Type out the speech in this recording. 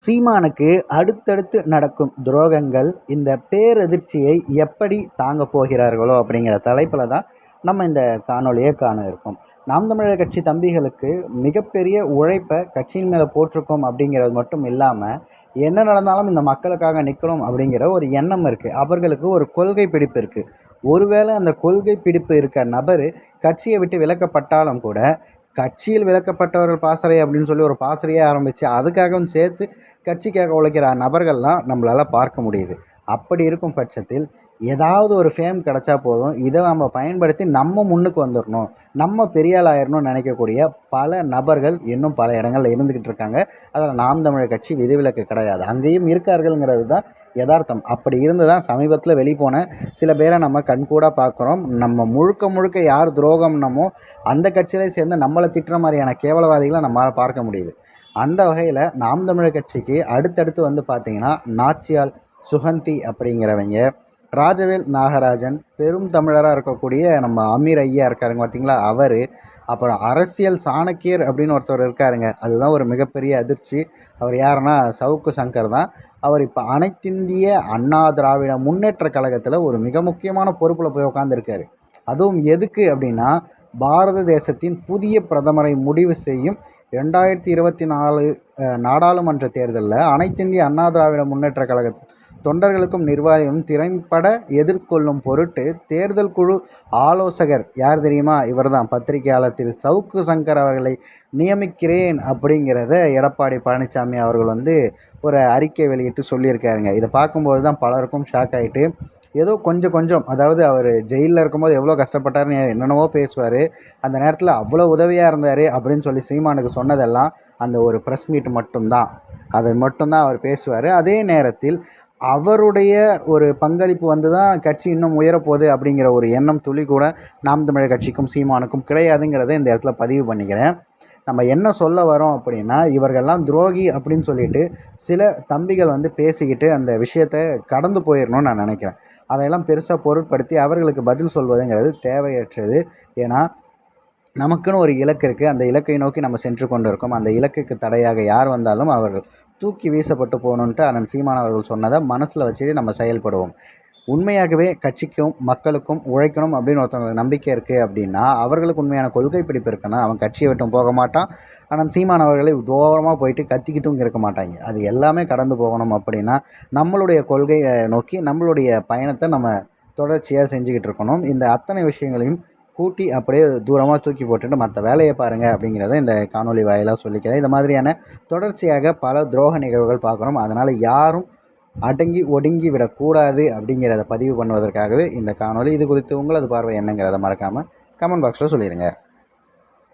சீமானுக்கு அடுத்தடுத்து நடக்கும் துரோகங்கள் இந்த பேரதிர்ச்சியை எப்படி தாங்க போகிறார்களோ அப்படிங்கிற தலைப்பில் தான் நம்ம இந்த காணொலியை காண இருக்கோம். நாம் தமிழர் கட்சி தம்பிகளுக்கு மிகப்பெரிய உழைப்பை கட்சியின் மேலே போட்டிருக்கோம் அப்படிங்கிறது மட்டும் இல்லாமல், என்ன நடந்தாலும் இந்த மக்களுக்காக நிற்கணும் அப்படிங்கிற ஒரு எண்ணம் இருக்குது. அவர்களுக்கு ஒரு கொள்கை பிடிப்பு இருக்குது. ஒருவேளை அந்த கொள்கை பிடிப்பு இருக்க நபர் கட்சியை விட்டு விலக்கப்பட்டாலும் கூட, கட்சியில் விலக்கப்பட்டவர்கள் பாசறை அப்படின்னு சொல்லி ஒரு பாசறையே ஆரம்பித்து அதுக்காகவும் சேர்த்து கட்சிக்காக உழைக்கிற நபர்கள்லாம் நம்மளால் பார்க்க முடியுது. அப்படி இருக்கும் பட்சத்தில் ஏதாவது ஒரு ஃபேம் கிடச்சா போதும், இதை நம்ம பயன்படுத்தி நம்ம முன்னுக்கு வந்துடணும், நம்ம பெரிய ஆள் ஆயிடணும்னு நினைக்கக்கூடிய பல நபர்கள் இன்னும் பல இடங்களில் இருந்துக்கிட்டு இருக்காங்க. அதில் நாம் தமிழர் கட்சி விதிவிலக்கு கிடையாது. அங்கேயும் இருக்கார்கள்ங்கிறது தான் யதார்த்தம். அப்படி இருந்து தான் சமீபத்தில் வெளிப்போன சில பேரை நம்ம கண்கூடாக பார்க்குறோம். நம்ம முழுக்க முழுக்க யார் துரோகம்னமோ அந்த கட்சியிலே சேர்ந்து நம்மளை திட்டுற மாதிரியான கேவலவாதிகளை நம்மளால் பார்க்க முடியுது. அந்த வகையில் நாம் தமிழர் கட்சிக்கு அடுத்தடுத்து வந்து பார்த்திங்கன்னா, நாச்சியால் சுகந்தி அப்படிங்கிறவங்க, ராஜவேல் நாகராஜன், பெரும் தமிழராக இருக்கக்கூடிய நம்ம அமீர் ஐயா இருக்காருங்க பார்த்திங்களா, அவர், அப்புறம் அரசியல் சாணக்கியர் அப்படின்னு ஒருத்தர் இருக்காருங்க. அதுதான் ஒரு மிகப்பெரிய அதிர்ச்சி. அவர் யாருன்னா சவுக்கு சங்கர் தான். அவர் இப்போ அனைத்திந்திய அண்ணா திராவிட முன்னேற்ற கழகத்தில் ஒரு மிக முக்கியமான பொறுப்பில் போய் உட்காந்துருக்காரு. அதுவும் எதுக்கு அப்படின்னா, பாரத தேசத்தின் புதிய பிரதமரை முடிவு செய்யும் 2024 நாடாளுமன்ற தேர்தலில் அனைத்திந்திய அண்ணா திராவிட முன்னேற்ற கழக தொண்டர்களுக்கும் நிர்வாகியும் திறம்பட எதிர்கொள்ளும் பொருட்டு தேர்தல் குழு ஆலோசகர் யார் தெரியுமா? இவர் தான் பத்திரிகையாளர் திரு சவுக்கு சங்கர் அவர்களை நியமிக்கிறேன் அப்படிங்கிறத எடப்பாடி பழனிசாமி அவர்கள் வந்து ஒரு அறிக்கை வெளியிட்டு சொல்லியிருக்காருங்க. இதை பார்க்கும்போது தான் பலருக்கும் ஷாக் ஆகிட்டு, ஏதோ கொஞ்சம் அதாவது அவர் ஜெயிலில் இருக்கும்போது எவ்வளோ கஷ்டப்பட்டார்னு என்னென்னவோ பேசுவார், அந்த நேரத்தில் அவ்வளோ உதவியாக இருந்தார் அப்படின்னு சொல்லி சீமானுக்கு சொன்னதெல்லாம் அந்த ஒரு ப்ரெஸ் மீட் மட்டும்தான். அதை மட்டும்தான் அவர் பேசுவார். அதே நேரத்தில் அவருடைய ஒரு பங்களிப்பு வந்து தான் கட்சி இன்னும் உயரப்போகுது அப்படிங்கிற ஒரு எண்ணம் துளி கூட நாம் தமிழர் கட்சிக்கும் சீமானுக்கும் கிடையாதுங்கிறத இந்த இடத்துல பதிவு பண்ணிக்கிறேன். நம்ம என்ன சொல்ல வரோம் அப்படின்னா, இவர்கள்லாம் துரோகி அப்படின்னு சொல்லிட்டு சில தம்பிகள் வந்து பேசிக்கிட்டு அந்த விஷயத்தை கடந்து போயிடணும்னு நான் நினைக்கிறேன். அதையெல்லாம் பெருசாக பொருட்படுத்தி அவர்களுக்கு பதில் சொல்வதுங்கிறது தேவையற்றது. ஏன்னா நமக்குன்னு ஒரு இலக்கு இருக்குது. அந்த இலக்கை நோக்கி நம்ம சென்று கொண்டு இருக்கோம். அந்த இலக்குக்கு தடையாக யார் வந்தாலும் அவர்கள் தூக்கி வீசப்பட்டு போகணுன்ட்டு அண்ணன் சீமான் அவர்கள் சொன்னதை மனசில் வச்சுட்டு நம்ம செயல்படுவோம். உண்மையாகவே கட்சிக்கும் மக்களுக்கும் உழைக்கணும் அப்படின்னு ஒருத்தவங்களுக்கு நம்பிக்கை இருக்குது அப்படின்னா, அவர்களுக்கு உண்மையான கொள்கை பிடிப்பு இருக்குன்னா அவன் கட்சியை விட்டும் போக மாட்டான். ஆனால் சீமான் அவர்களை தூரமாக போயிட்டு கத்திக்கிட்டும் இருக்க மாட்டாங்க. அது எல்லாமே கடந்து போகணும் அப்படின்னா நம்மளுடைய கொள்கையை நோக்கி நம்மளுடைய பயணத்தை நம்ம தொடர்ச்சியாக செஞ்சுக்கிட்டு இருக்கணும். இந்த அத்தனை விஷயங்களையும் கூட்டி அப்படியே தூரமாக தூக்கி போட்டுட்டு மற்ற வேலையை பாருங்கள் அப்படிங்கிறத இந்த காணொலி வாயிலாக சொல்லிக்கிறேன். இந்த மாதிரியான தொடர்ச்சியாக பல துரோக நிகழ்வுகள் பார்க்குறோம். அதனால் யாரும் அடங்கி ஒடுங்கி விடக்கூடாது அப்படிங்கிறத பதிவு பண்ணுவதற்காகவே இந்த காணொலி. இது குறித்து உங்களது பார்வை என்னங்கிறத மறக்காமல் கமெண்ட் பாக்ஸில் சொல்லிடுங்க.